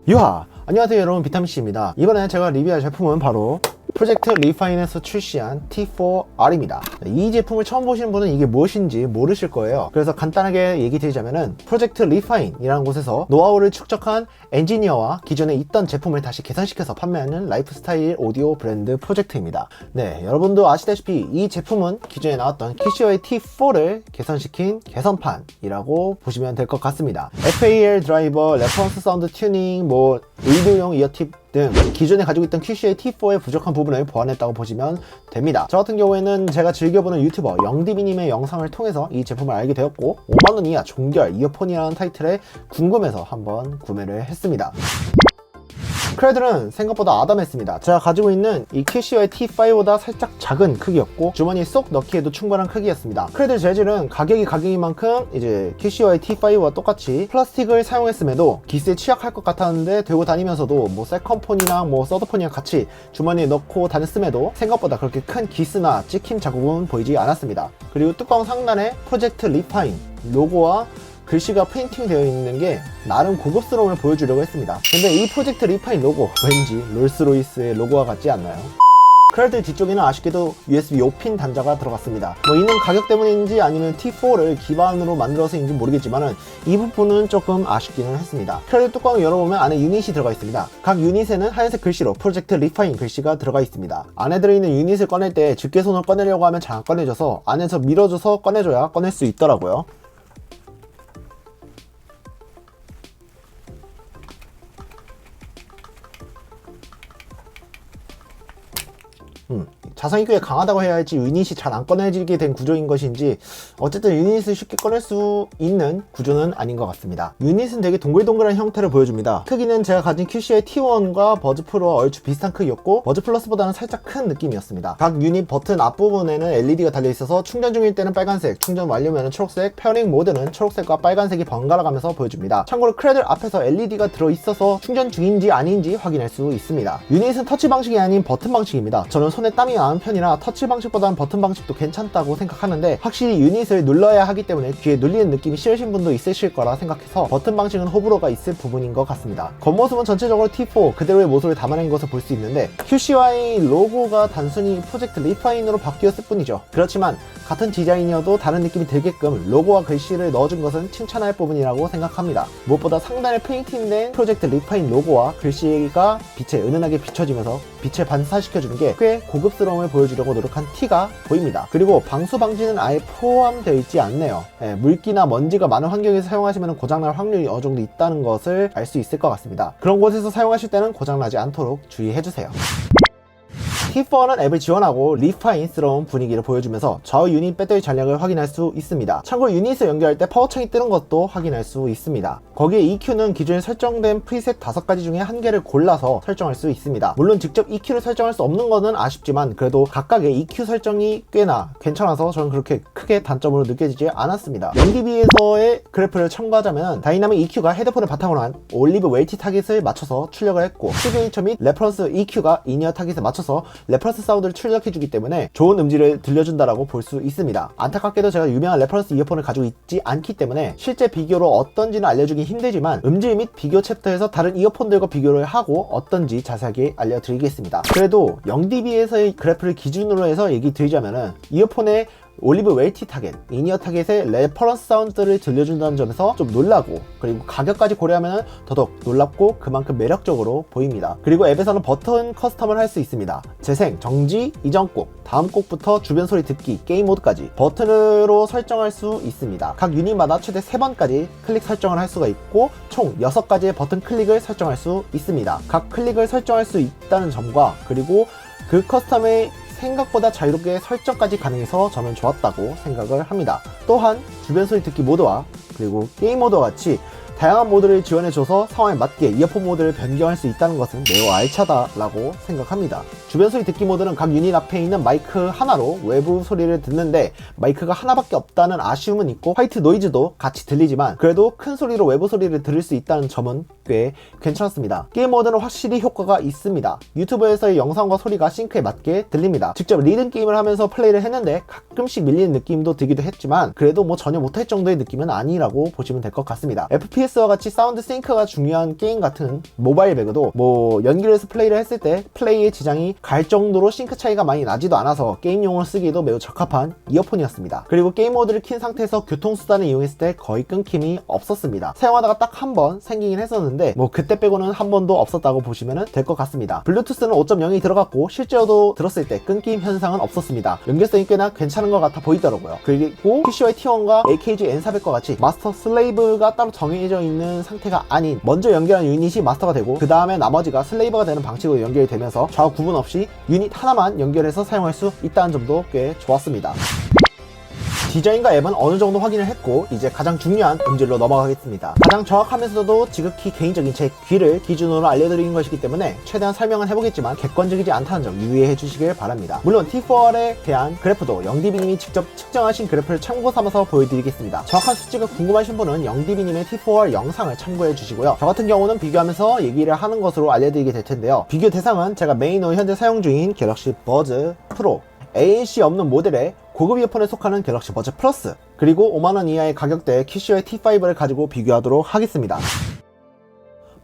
유하! 안녕하세요 여러분, 비타민C입니다. 이번에 제가 리뷰할 제품은 바로 프로젝트 리파인에서 출시한 T4R입니다. 이 제품을 처음 보시는 분은 이게 무엇인지 모르실 거예요. 그래서 간단하게 얘기 드리자면은 프로젝트 리파인이라는 곳에서 노하우를 축적한 엔지니어와 기존에 있던 제품을 다시 개선시켜서 판매하는 라이프스타일 오디오 브랜드 프로젝트입니다. 네, 여러분도 아시다시피 이 제품은 기존에 나왔던 캐시어의 T4를 개선시킨 개선판이라고 보시면 될 것 같습니다. FAL 드라이버, 레퍼런스 사운드 튜닝, 의료용 이어팁 등 기존에 가지고 있던 QC의 T4의 부족한 부분을 보완했다고 보시면 됩니다. 저 같은 경우에는 제가 즐겨보는 유튜버 영디비님의 영상을 통해서 이 제품을 알게 되었고 5만원 이하 종결 이어폰이라는 타이틀에 궁금해서 한번 구매를 했습니다. 크레들은 생각보다 아담했습니다. 제가 가지고 있는 이 QC의 T5보다 살짝 작은 크기였고 주머니에 쏙 넣기에도 충분한 크기였습니다. 크레들 재질은 가격인 만큼 이제 QC의 T5와 똑같이 플라스틱을 사용했음에도 기스에 취약할 것 같았는데 들고 다니면서도 세컨폰이나 서드폰이랑 같이 주머니에 넣고 다녔음에도 생각보다 그렇게 큰 기스나 찍힘 자국은 보이지 않았습니다. 그리고 뚜껑 상단에 프로젝트 리파인 로고와 글씨가 페인팅 되어 있는 게 나름 고급스러움을 보여주려고 했습니다. 근데 이 프로젝트 리파인 로고 왠지 롤스로이스의 로고와 같지 않나요? 크레들 뒤쪽에는 아쉽게도 USB 5핀 단자가 들어갔습니다. 이는 가격 때문인지 아니면 T4를 기반으로 만들어서인지 모르겠지만은 이 부분은 조금 아쉽기는 했습니다. 크레들 뚜껑을 열어보면 안에 유닛이 들어가 있습니다. 각 유닛에는 하얀색 글씨로 프로젝트 리파인 글씨가 들어가 있습니다. 안에 들어있는 유닛을 꺼낼 때 집게손을 꺼내려고 하면 잘 안 꺼내져서 안에서 밀어줘서 꺼내줘야 꺼낼 수 있더라고요. 자성이 꽤 강하다고 해야 할지 유닛이 잘 안 꺼내지게 된 구조인 것인지 어쨌든 유닛을 쉽게 꺼낼 수 있는 구조는 아닌 것 같습니다. 유닛은 되게 동글동글한 형태를 보여줍니다. 크기는 제가 가진 QC의 T1과 버즈 프로와 얼추 비슷한 크기였고 버즈 플러스보다는 살짝 큰 느낌이었습니다. 각 유닛 버튼 앞부분에는 LED가 달려있어서 충전 중일 때는 빨간색, 충전 완료면 초록색, 페어링 모드는 초록색과 빨간색이 번갈아 가면서 보여줍니다. 참고로 크레들 앞에서 LED가 들어있어서 충전 중인지 아닌지 확인할 수 있습니다. 유닛은 터치 방식이 아닌 버튼 방식입니다. 저는 손에 땀이 나는 편이라 터치 방식보다는 버튼 방식도 괜찮다고 생각하는데 확실히 유닛을 눌러야 하기 때문에 귀에 눌리는 느낌이 싫으신 분도 있으실 거라 생각해서 버튼 방식은 호불호가 있을 부분인 것 같습니다. 겉모습은 전체적으로 T4 그대로의 모습을 담아낸 것을 볼 수 있는데 QCY 로고가 단순히 프로젝트 리파인으로 바뀌었을 뿐이죠. 그렇지만 같은 디자인이어도 다른 느낌이 들게끔 로고와 글씨를 넣어준 것은 칭찬할 부분이라고 생각합니다. 무엇보다 상단에 페인팅된 프로젝트 리파인 로고와 글씨가 빛에 은은하게 비춰지면서 빛을 반사시켜주는 게 꽤 고급스러움을 보여주려고 노력한 티가 보입니다. 그리고 방수 방지는 아예 포함되어 있지 않네요. 물기나 먼지가 많은 환경에서 사용하시면 고장날 확률이 어느 정도 있다는 것을 알 수 있을 것 같습니다. 그런 곳에서 사용하실 때는 고장나지 않도록 주의해주세요. T4는 앱을 지원하고 리파인스러운 분위기를 보여주면서 좌우 유닛 배터리 잔량을 확인할 수 있습니다. 참고로 유닛을 연결할 때 파워창이 뜨는 것도 확인할 수 있습니다. 거기에 EQ는 기존에 설정된 프리셋 5가지 중에 한 개를 골라서 설정할 수 있습니다. 물론 직접 EQ를 설정할 수 없는 거는 아쉽지만 그래도 각각의 EQ 설정이 꽤나 괜찮아서 저는 그렇게 크게 단점으로 느껴지지 않았습니다. MDB에서의 그래프를 첨가하자면 다이나믹 EQ가 헤드폰을 바탕으로 한 올리브 웨이티 타깃을 맞춰서 출력을 했고 시그니처 및 레퍼런스 EQ가 이니어 타깃에 맞춰서 레퍼런스 사운드를 출력해주기 때문에 좋은 음질을 들려준다라고 볼 수 있습니다. 안타깝게도 제가 유명한 레퍼런스 이어폰을 가지고 있지 않기 때문에 실제 비교로 어떤지는 알려주기 힘들지만 음질 및 비교 챕터에서 다른 이어폰들과 비교를 하고 어떤지 자세하게 알려드리겠습니다. 그래도 영DB에서의 그래프를 기준으로 해서 얘기 드리자면은 이어폰의 올리브 웨이티 타겟, 이니어 타겟의 레퍼런스 사운드를 들려준다는 점에서 좀 놀라고 그리고 가격까지 고려하면 더더욱 놀랍고 그만큼 매력적으로 보입니다. 그리고 앱에서는 버튼 커스텀을 할 수 있습니다. 재생, 정지, 이전 곡, 다음 곡부터 주변 소리 듣기, 게임 모드까지 버튼으로 설정할 수 있습니다. 각 유닛마다 최대 3번까지 클릭 설정을 할 수가 있고 총 6가지의 버튼 클릭을 설정할 수 있습니다. 각 클릭을 설정할 수 있다는 점과 그리고 그 커스텀의 생각보다 자유롭게 설정까지 가능해서 저는 좋았다고 생각을 합니다. 또한 주변 소리 듣기 모드와 그리고 게임 모드와 같이 다양한 모드를 지원해줘서 상황에 맞게 이어폰 모드를 변경할 수 있다는 것은 매우 알차다라고 생각합니다. 주변 소리 듣기 모드는 각 유닛 앞에 있는 마이크 하나로 외부 소리를 듣는데 마이크가 하나밖에 없다는 아쉬움은 있고 화이트 노이즈도 같이 들리지만 그래도 큰 소리로 외부 소리를 들을 수 있다는 점은 꽤 괜찮습니다. 게임 모드는 확실히 효과가 있습니다. 유튜브에서의 영상과 소리가 싱크에 맞게 들립니다. 직접 리듬 게임을 하면서 플레이를 했는데 가끔씩 밀리는 느낌도 들기도 했지만 그래도 전혀 못할 정도의 느낌은 아니라고 보시면 될 것 같습니다. FPS TPS와 같이 사운드 싱크가 중요한 게임 같은 모바일 배그도 뭐 연결해서 플레이를 했을 때 플레이에 지장이 갈 정도로 싱크 차이가 많이 나지도 않아서 게임용으로 쓰기에도 매우 적합한 이어폰이었습니다. 그리고 게임 모드를 킨 상태에서 교통수단을 이용했을 때 거의 끊김이 없었습니다. 사용하다가 딱 한 번 생기긴 했었는데 뭐 그때 빼고는 한 번도 없었다고 보시면 될 것 같습니다. 블루투스는 5.0이 들어갔고 실제로도 들었을 때 끊김 현상은 없었습니다. 연결성이 꽤나 괜찮은 것 같아 보이더라고요. 그리고 QCY T1과 AKG N400과 같이 마스터 슬레이브가 따로 정해져 있는 상태가 아닌 먼저 연결한 유닛이 마스터가 되고 그 다음에 나머지가 슬레이브가 되는 방식으로 연결이 되면서 좌우 구분 없이 유닛 하나만 연결해서 사용할 수 있다는 점도 꽤 좋았습니다. 디자인과 앱은 어느 정도 확인을 했고 이제 가장 중요한 음질로 넘어가겠습니다. 가장 정확하면서도 지극히 개인적인 제 귀를 기준으로 알려드리는 것이기 때문에 최대한 설명은 해보겠지만 객관적이지 않다는 점 유의해 주시길 바랍니다. 물론 T4R에 대한 그래프도 영디비님이 직접 측정하신 그래프를 참고 삼아서 보여드리겠습니다. 정확한 수치가 궁금하신 분은 영디비님의 T4R 영상을 참고해 주시고요. 저 같은 경우는 비교하면서 얘기를 하는 것으로 알려드리게 될 텐데요. 비교 대상은 제가 메인으로 현재 사용 중인 갤럭시 버즈 프로, ANC 없는 모델의 고급 이어폰에 속하는 갤럭시 버즈 플러스, 그리고 5만원 이하의 가격대의 QCY T5를 가지고 비교하도록 하겠습니다.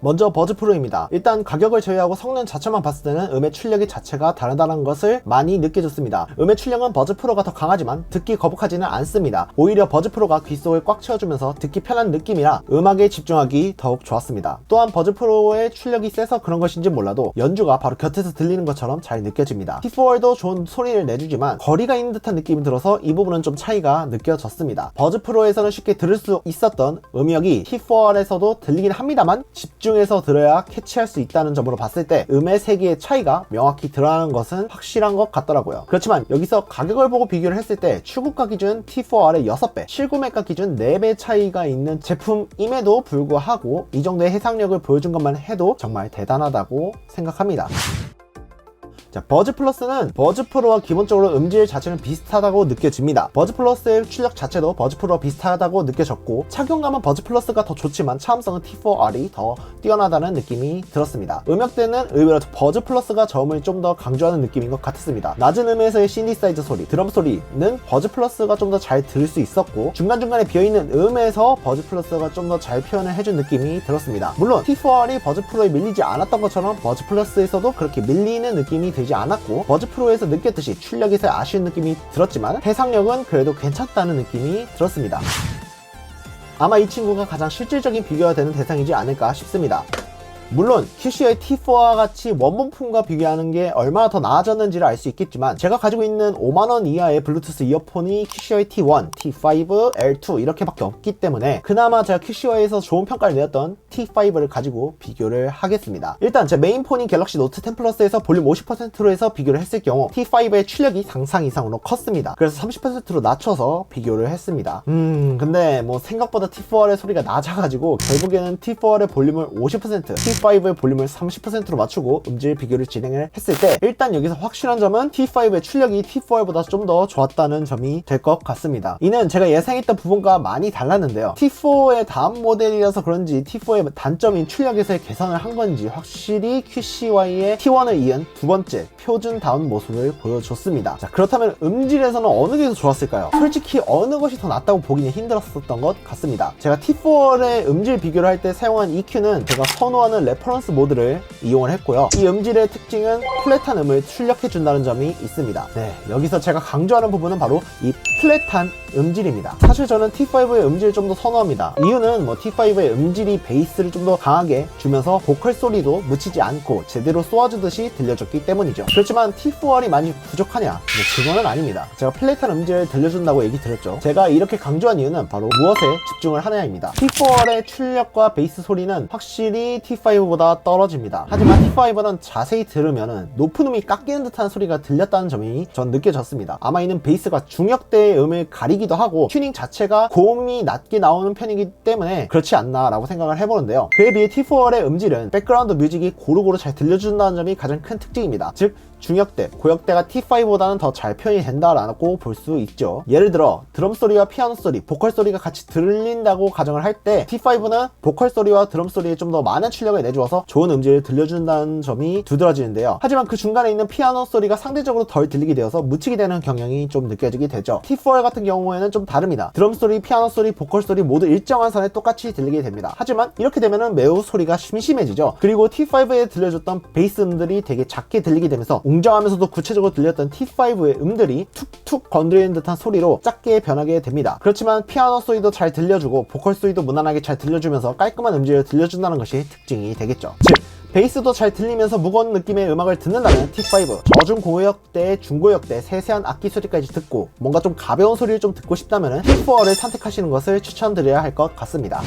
먼저 버즈 프로입니다. 일단 가격을 제외하고 성능 자체만 봤을 때는 음의 출력이 자체가 다르다는 것을 많이 느껴졌습니다. 음의 출력은 버즈 프로가 더 강하지만 듣기 거북하지는 않습니다. 오히려 버즈 프로가 귓속을 꽉 채워주면서 듣기 편한 느낌이라 음악에 집중하기 더욱 좋았습니다. 또한 버즈 프로의 출력이 세서 그런 것인지 몰라도 연주가 바로 곁에서 들리는 것처럼 잘 느껴집니다. T4R도 좋은 소리를 내주지만 거리가 있는 듯한 느낌이 들어서 이 부분은 좀 차이가 느껴졌습니다. 버즈 프로에서는 쉽게 들을 수 있었던 음역이 T4R에서도 들리긴 합니다만 집중해서 들어야 캐치할 수 있다는 점으로 봤을 때 음의 세기의 차이가 명확히 드러나는 것은 확실한 것 같더라고요. 그렇지만 여기서 가격을 보고 비교를 했을 때 출고가 기준 T4R의 6배, 실구매가 기준 4배 차이가 있는 제품임에도 불구하고 이 정도의 해상력을 보여준 것만 해도 정말 대단하다고 생각합니다. 자, 버즈 플러스는 버즈 프로와 기본적으로 음질 자체는 비슷하다고 느껴집니다. 버즈 플러스의 출력 자체도 버즈 프로와 비슷하다고 느껴졌고 착용감은 버즈 플러스가 더 좋지만 차음성은 T4R이 더 뛰어나다는 느낌이 들었습니다. 음역대는 의외로 버즈 플러스가 저음을 좀 더 강조하는 느낌인 것 같았습니다. 낮은 음에서의 신디사이저 소리, 드럼 소리는 버즈 플러스가 좀 더 잘 들을 수 있었고 중간중간에 비어있는 음에서 버즈 플러스가 좀 더 잘 표현을 해준 느낌이 들었습니다. 물론 T4R이 버즈 프로에 밀리지 않았던 것처럼 버즈 플러스에서도 그렇게 밀리는 느낌이 되지 않았고 버즈 프로에서 느꼈듯이 출력에서 아쉬운 느낌이 들었지만 해상력은 그래도 괜찮다는 느낌이 들었습니다. 아마 이 친구가 가장 실질적인 비교가 되는 대상이지 않을까 싶습니다. 물론 QCY T4와 같이 원본품과 비교하는 게 얼마나 더 나아졌는지를 알 수 있겠지만 제가 가지고 있는 5만원 이하의 블루투스 이어폰이 QCY T1, T5, L2 이렇게밖에 없기 때문에 그나마 제가 QCY에서 좋은 평가를 내었던 T5를 가지고 비교를 하겠습니다. 일단 제 메인폰인 갤럭시 노트 10 플러스에서 볼륨 50%로 해서 비교를 했을 경우 T5의 출력이 상상 이상으로 컸습니다. 그래서 30%로 낮춰서 비교를 했습니다. 근데 뭐 생각보다 T4R의 소리가 낮아가지고 결국에는 T4R의 볼륨을 50%, T5의 볼륨을 30%로 맞추고 음질 비교를 진행을 했을 때 일단 여기서 확실한 점은 T5의 출력이 T4R보다 좀 더 좋았다는 점이 될 것 같습니다. 이는 제가 예상했던 부분과 많이 달랐는데요. T4의 다음 모델이라서 그런지 T4의 단점인 출력에서의 개선을 한 건지 확실히 QCY의 T1을 이은 두 번째 표준다운 모습을 보여줬습니다. 자, 그렇다면 음질에서는 어느 게 더 좋았을까요? 솔직히 어느 것이 더 낫다고 보기는 힘들었었던 것 같습니다. 제가 T4의 음질 비교를 할 때 사용한 EQ는 제가 선호하는 레퍼런스 모드를 이용을 했고요. 이 음질의 특징은 플랫한 음을 출력해준다는 점이 있습니다. 네, 여기서 제가 강조하는 부분은 바로 이 플랫한 음질입니다. 사실 저는 T5의 음질을 좀 더 선호합니다. 이유는 뭐 T5의 음질이 베이스를 좀 더 강하게 주면서 보컬 소리도 묻히지 않고 제대로 쏘아주듯이 들려줬기 때문이죠. 그렇지만 T4R이 많이 부족하냐? 뭐 그거는 아닙니다. 제가 플랫한 음질을 들려준다고 얘기 드렸죠. 제가 이렇게 강조한 이유는 바로 무엇에 집중을 하느냐입니다. T4R의 출력과 베이스 소리는 확실히 T5보다 떨어집니다. 하지만 T5는 자세히 들으면 높은 음이 깎이는 듯한 소리가 들렸다는 점이 전 느껴졌습니다. 아마 이는 베이스가 중역대의 음을 가리기도 하고 튜닝 자체가 고음이 낮게 나오는 편이기 때문에 그렇지 않나 라고 생각을 해보는데요. 그에 비해 T4R의 음질은 백그라운드 뮤직이 고루고루 잘 들려준다는 점이 가장 큰 특징입니다. 즉 중역대, 고역대가 T5보다는 더 잘 표현이 된다라고 볼 수 있죠. 예를 들어 드럼 소리와 피아노 소리, 보컬 소리가 같이 들린다고 가정을 할 때 T5는 보컬 소리와 드럼 소리에 좀 더 많은 출력을 내주어서 좋은 음질을 들려준다는 점이 두드러지는데요. 하지만 그 중간에 있는 피아노 소리가 상대적으로 덜 들리게 되어서 묻히게 되는 경향이 좀 느껴지게 되죠. T4R 같은 경우에는 좀 다릅니다. 드럼 소리, 피아노 소리, 보컬 소리 모두 일정한 선에 똑같이 들리게 됩니다. 하지만 이렇게 되면은 매우 소리가 심심해지죠. 그리고 T5에 들려줬던 베이스 음들이 되게 작게 들리게 되면서 웅장하면서도 구체적으로 들렸던 T5의 음들이 툭툭 건드리는 듯한 소리로 작게 변하게 됩니다. 그렇지만 피아노 소리도 잘 들려주고 보컬 소리도 무난하게 잘 들려주면서 깔끔한 음질을 들려준다는 것이 특징이 되겠죠. 즉 베이스도 잘 들리면서 무거운 느낌의 음악을 듣는다면 T5, 저중 고역대, 중고역대, 세세한 악기 소리까지 듣고 뭔가 좀 가벼운 소리를 좀 듣고 싶다면 T4R을 선택하시는 것을 추천드려야 할 것 같습니다.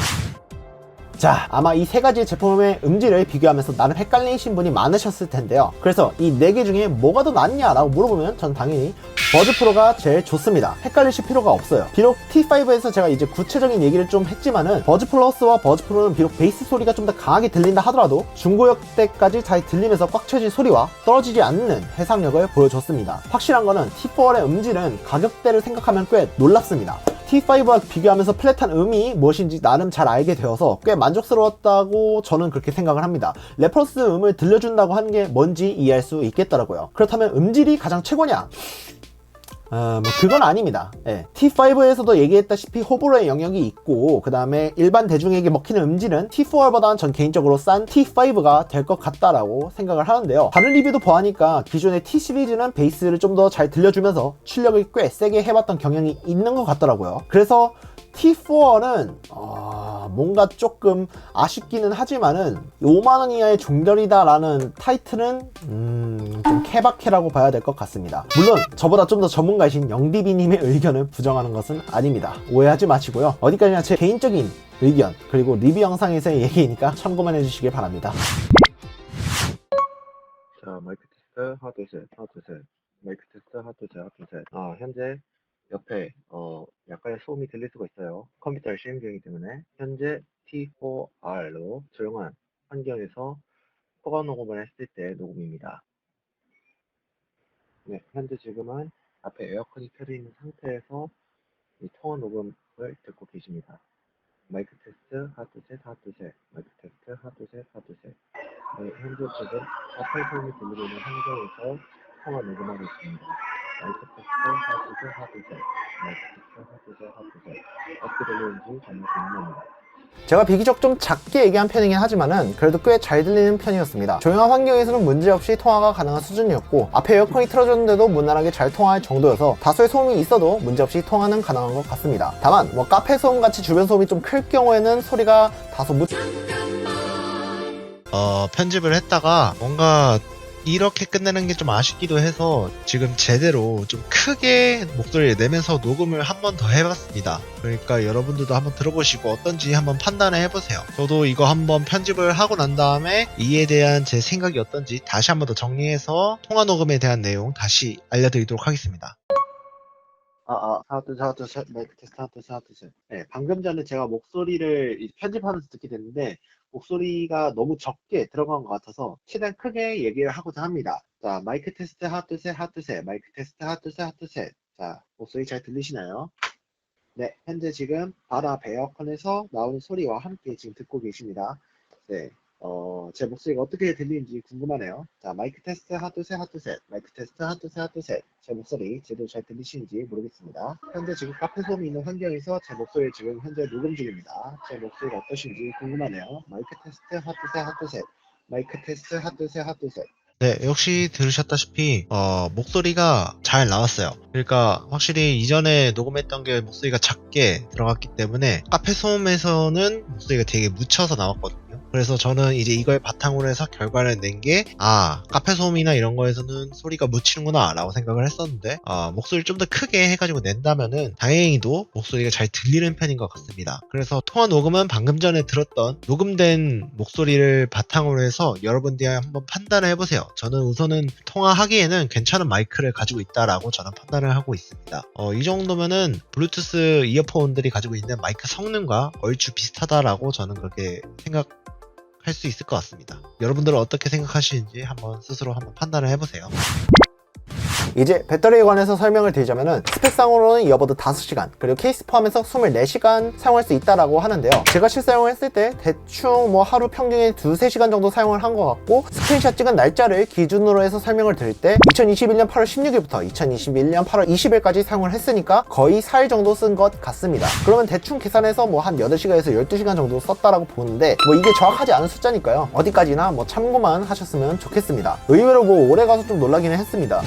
자, 아마 이 세 가지 제품의 음질을 비교하면서 나름 헷갈리신 분이 많으셨을 텐데요. 그래서 이 네 개 중에 뭐가 더 낫냐라고 물어보면 전 당연히 버즈 프로가 제일 좋습니다. 헷갈리실 필요가 없어요. 비록 T5에서 제가 이제 구체적인 얘기를 좀 했지만은 버즈 플러스와 버즈 프로는 비록 베이스 소리가 좀 더 강하게 들린다 하더라도 중고역대까지 잘 들리면서 꽉 쳐진 소리와 떨어지지 않는 해상력을 보여줬습니다. 확실한 거는 T4R의 음질은 가격대를 생각하면 꽤 놀랍습니다. T5와 비교하면서 플랫한 음이 무엇인지 나름 잘 알게 되어서 꽤 만족스러웠다고 저는 그렇게 생각을 합니다. 레퍼런스 음을 들려준다고 하는 게 뭔지 이해할 수 있겠더라고요. 그렇다면 음질이 가장 최고냐? 그건 아닙니다. 예. T5에서도 얘기했다시피 호불호의 영역이 있고 그 다음에 일반 대중에게 먹히는 음질은 T4R보다는 전 개인적으로 싼 T5가 될 것 같다라고 생각을 하는데요. 다른 리뷰도 보아하니까 기존의 T 시리즈는 베이스를 좀 더 잘 들려주면서 출력을 꽤 세게 해봤던 경향이 있는 것 같더라고요. 그래서 T4R은 뭔가 조금 아쉽기는 하지만은 5만원 이하의 종결이다 라는 타이틀은 좀 케바케라고 봐야 될 것 같습니다. 물론 저보다 좀 더 전문가이신 영디비님의 의견을 부정하는 것은 아닙니다. 오해하지 마시고요. 어디까지나 제 개인적인 의견 그리고 리뷰 영상에서의 얘기니까 참고만 해주시길 바랍니다. 자, 마이크 테스트 하나 둘 셋, 하나 둘 셋. 마이크 테스트 하나 둘 셋, 하나 둘 셋. 현재 옆에 약간의 소음이 들릴 수가 있어요. 컴퓨터를 시행 중이기 때문에 현재 T4R로 조용한 환경에서 허가 녹음을 했을 때 녹음입니다. 네, 현재 지금은 앞에 에어컨이 켜져 있는 상태에서 이 통화 녹음을 듣고 계십니다. 마이크 테스트 하나 둘 셋, 하나 둘 셋. 마이크 테스트 하나 둘 셋, 하나 둘 셋. 네, 현재 지금 앞에 소음이 들리고 있는 환경에서 통화 녹음하고 있습니다. 마이크 테스트 하나 둘 셋, 하나 둘 셋. 마이크 테스트 하나 둘 셋, 하나 둘 셋. 어떻게 들리는지 정말 궁금합니다. 제가 비교적 좀 작게 얘기한 편이긴 하지만은 그래도 꽤 잘 들리는 편이었습니다. 조용한 환경에서는 문제없이 통화가 가능한 수준이었고 앞에 에어컨이 틀어졌는데도 무난하게 잘 통화할 정도여서 다소의 소음이 있어도 문제없이 통화는 가능한 것 같습니다. 다만 뭐 카페 소음 같이 주변 소음이 좀 클 경우에는 소리가 다소 편집을 했다가 뭔가 이렇게 끝내는 게 좀 아쉽기도 해서 지금 제대로 좀 크게 목소리를 내면서 녹음을 한 번 더 해봤습니다. 그러니까 여러분들도 한번 들어보시고 어떤지 한번 판단을 해보세요. 저도 이거 한번 편집을 하고 난 다음에 이에 대한 제 생각이 어떤지 다시 한번 더 정리해서 통화 녹음에 대한 내용 다시 알려드리도록 하겠습니다. 하나 둘 셋, 하나 둘 셋. 마이크 테스트 하나 둘 셋, 하나 둘 셋. 네, 방금 전에 제가 목소리를 편집하면서 듣게 됐는데 목소리가 너무 적게 들어간 것 같아서 최대한 크게 얘기를 하고자 합니다. 자, 마이크 테스트 하나 둘 셋, 하나 둘 셋. 마이크 테스트 하나 둘 셋, 하나 둘 셋. 자, 목소리 잘 들리시나요? 네, 현재 지금 바로 앞 에어컨에서 나오는 소리와 함께 지금 듣고 계십니다. 네, 제 목소리가 어떻게 들리는지 궁금하네요. 자, 마이크 테스트 하나 둘 셋, 하나 둘 셋. 마이크 테스트 하나 둘 셋, 하나 둘 셋. 제 목소리 제대로 잘 들리시는지 모르겠습니다. 현재 지금 카페 소음이 있는 환경에서 제 목소리 지금 현재 녹음 중입니다. 제 목소리가 어떠신지 궁금하네요. 마이크 테스트 하나 둘 셋, 하나 둘 셋. 마이크 테스트 하나 둘 셋, 하나 둘 셋. 네, 역시 들으셨다시피 목소리가 잘 나왔어요. 그러니까 확실히 이전에 녹음했던 게 목소리가 작게 들어갔기 때문에 카페 소음에서는 목소리가 되게 묻혀서 나왔거든요. 그래서 저는 이제 이걸 바탕으로 해서 결과를 낸 게 카페 소음이나 이런 거에서는 소리가 묻히는구나 라고 생각을 했었는데 목소리를 좀 더 크게 해가지고 낸다면은 다행히도 목소리가 잘 들리는 편인 것 같습니다. 그래서 통화 녹음은 방금 전에 들었던 녹음된 목소리를 바탕으로 해서 여러분들이 한번 판단을 해보세요. 저는 우선은 통화하기에는 괜찮은 마이크를 가지고 있다라고 저는 판단을 하고 있습니다. 이 정도면은 블루투스 이어폰들이 가지고 있는 마이크 성능과 얼추 비슷하다라고 저는 그렇게 생각할 할 수 있을 것 같습니다. 여러분들은 어떻게 생각하시는지 한번 스스로 한번 판단을 해보세요. 이제 배터리에 관해서 설명을 드리자면은 스펙상으로는 이어버드 5시간 그리고 케이스 포함해서 24시간 사용할 수 있다라고 하는데요. 제가 실사용을 했을 때 대충 뭐 하루 평균에 2-3시간 정도 사용을 한 것 같고, 스크린샷 찍은 날짜를 기준으로 해서 설명을 드릴 때 2021년 8월 16일부터 2021년 8월 20일까지 사용을 했으니까 거의 4일 정도 쓴 것 같습니다. 그러면 대충 계산해서 뭐 한 8시간에서 12시간 정도 썼다라고 보는데, 뭐 이게 정확하지 않은 숫자니까요. 어디까지나 뭐 참고만 하셨으면 좋겠습니다. 의외로 뭐 오래 가서 좀 놀라기는 했습니다.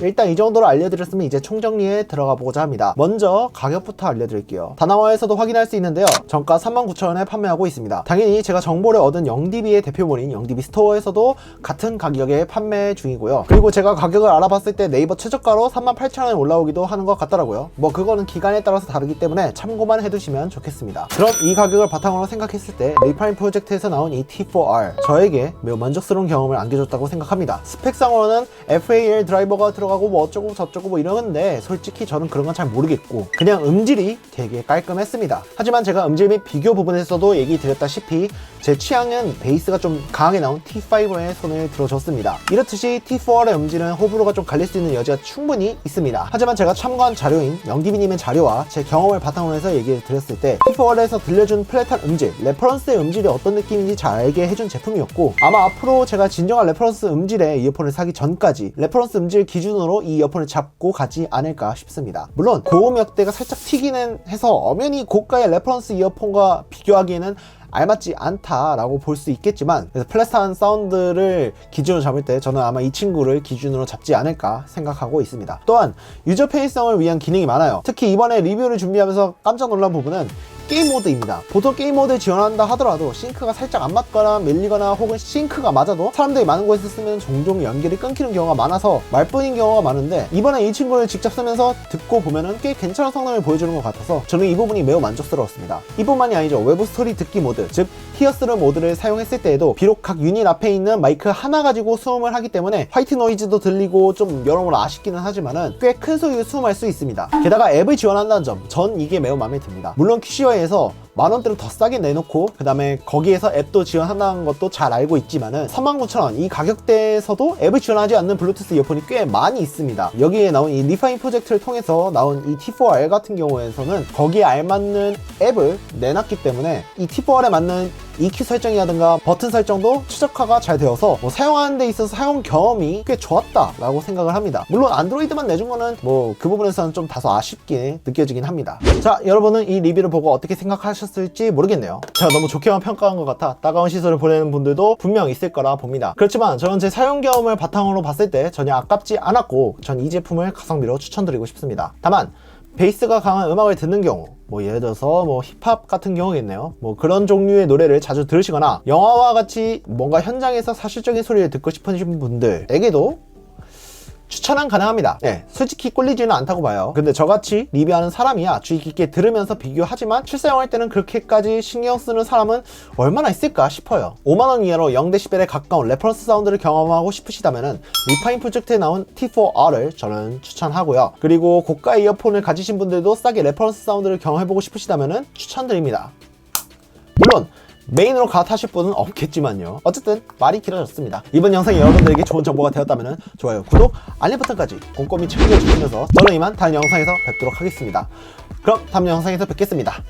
일단 이 정도로 알려드렸으면 이제 총정리에 들어가 보고자 합니다. 먼저 가격부터 알려드릴게요. 다나와에서도 확인할 수 있는데요, 정가 39,000원에 판매하고 있습니다. 당연히 제가 정보를 얻은 영디비의 대표몰인 영디비 스토어에서도 같은 가격에 판매 중이고요. 그리고 제가 가격을 알아봤을 때 네이버 최저가로 38,000원에 올라오기도 하는 것 같더라고요. 뭐 그거는 기간에 따라서 다르기 때문에 참고만 해두시면 좋겠습니다. 그럼 이 가격을 바탕으로 생각했을 때 리파인 프로젝트에서 나온 이 T4R, 저에게 매우 만족스러운 경험을 안겨줬다고 생각합니다. 스펙상으로는 FAL 드라이버가 들어가고 뭐 어쩌고 저쩌고 뭐 이러는데, 솔직히 저는 그런 건 잘 모르겠고 그냥 음질이 되게 깔끔했습니다. 하지만 제가 음질 및 비교 부분에서도 얘기 드렸다시피 제 취향은 베이스가 좀 강하게 나온 T5에 손을 들어줬습니다. 이렇듯이 T4R의 음질은 호불호가 좀 갈릴 수 있는 여지가 충분히 있습니다. 하지만 제가 참고한 자료인 영디비님의 자료와 제 경험을 바탕으로 해서 얘기를 드렸을 때 T4R에서 들려준 플랫한 음질, 레퍼런스의 음질이 어떤 느낌인지 잘 알게 해준 제품이었고, 아마 앞으로 제가 진정한 레퍼런스 음질의 이어폰을 사기 전까지 레퍼런스 음질 기준으로 이 이어폰을 잡고 가지 않을까 싶습니다. 물론 고음역대가 살짝 튀기는 해서 엄연히 고가의 레퍼런스 이어폰과 비교하기에는 알맞지 않다라고 볼 수 있겠지만, 그래서 플랫한 사운드를 기준으로 잡을 때 저는 아마 이 친구를 기준으로 잡지 않을까 생각하고 있습니다. 또한 유저 편의성을 위한 기능이 많아요. 특히 이번에 리뷰를 준비하면서 깜짝 놀란 부분은 게임 모드입니다. 보통 게임 모드를 지원한다 하더라도 싱크가 살짝 안 맞거나 밀리거나 혹은 싱크가 맞아도 사람들이 많은 곳에서 쓰면 종종 연결이 끊기는 경우가 많아서 말뿐인 경우가 많은데, 이번에 이 친구를 직접 쓰면서 듣고 보면은 꽤 괜찮은 성능을 보여주는 것 같아서 저는 이 부분이 매우 만족스러웠습니다. 이뿐만이 아니죠. 외부 스토리 듣기 모드, 즉 히어스르 모드를 사용했을 때에도 비록 각 유닛 앞에 있는 마이크 하나 가지고 수음을 하기 때문에 화이트 노이즈도 들리고 좀 여러모로 아쉽기는 하지만은 꽤 큰 소리로 수음할 수 있습니다. 게다가 앱을 지원한다는 점, 전 이게 매우 마음에 듭니다. 물론 QCO에서 만원대로 더 싸게 내놓고 그 다음에 거기에서 앱도 지원한다는 것도 잘 알고 있지만은 39,000원 이 가격대에서도 앱을 지원하지 않는 블루투스 이어폰이 꽤 많이 있습니다. 여기에 나온 이 리파인 프로젝트를 통해서 나온 이 T4R 같은 경우에서는 거기에 알맞는 앱을 내놨기 때문에 이 T4R에 맞는 EQ 설정이라든가 버튼 설정도 최적화가 잘 되어서 뭐 사용하는 데 있어서 사용 경험이 꽤 좋았다라고 생각을 합니다. 물론 안드로이드만 내준 거는 뭐 그 부분에서는 좀 다소 아쉽게 느껴지긴 합니다. 자, 여러분은 이 리뷰를 보고 어떻게 생각하셨을지 모르겠네요. 제가 너무 좋게만 평가한 것 같아 따가운 시선을 보내는 분들도 분명 있을 거라 봅니다. 그렇지만 저는 제 사용 경험을 바탕으로 봤을 때 전혀 아깝지 않았고, 전 이 제품을 가성비로 추천드리고 싶습니다. 다만 베이스가 강한 음악을 듣는 경우, 뭐 예를 들어서 뭐 힙합 같은 경우겠네요. 뭐 그런 종류의 노래를 자주 들으시거나 영화와 같이 뭔가 현장에서 사실적인 소리를 듣고 싶으신 분들에게도 추천은 가능합니다. 네, 솔직히 꿀리지는 않다고 봐요. 근데 저같이 리뷰하는 사람이야 주의 깊게 들으면서 비교하지만 실사용할 때는 그렇게까지 신경 쓰는 사람은 얼마나 있을까 싶어요. 5만원 이하로 0dB에 가까운 레퍼런스 사운드를 경험하고 싶으시다면은 리파인 프로젝트에 나온 T4R을 저는 추천하고요. 그리고 고가 이어폰을 가지신 분들도 싸게 레퍼런스 사운드를 경험해보고 싶으시다면은 추천드립니다. 물론 메인으로 갈아타실 분은 없겠지만요. 어쨌든 말이 길어졌습니다. 이번 영상이 여러분들에게 좋은 정보가 되었다면 좋아요, 구독, 알림 버튼까지 꼼꼼히 챙겨주시면서 저는 이만 다른 영상에서 뵙도록 하겠습니다. 그럼 다음 영상에서 뵙겠습니다.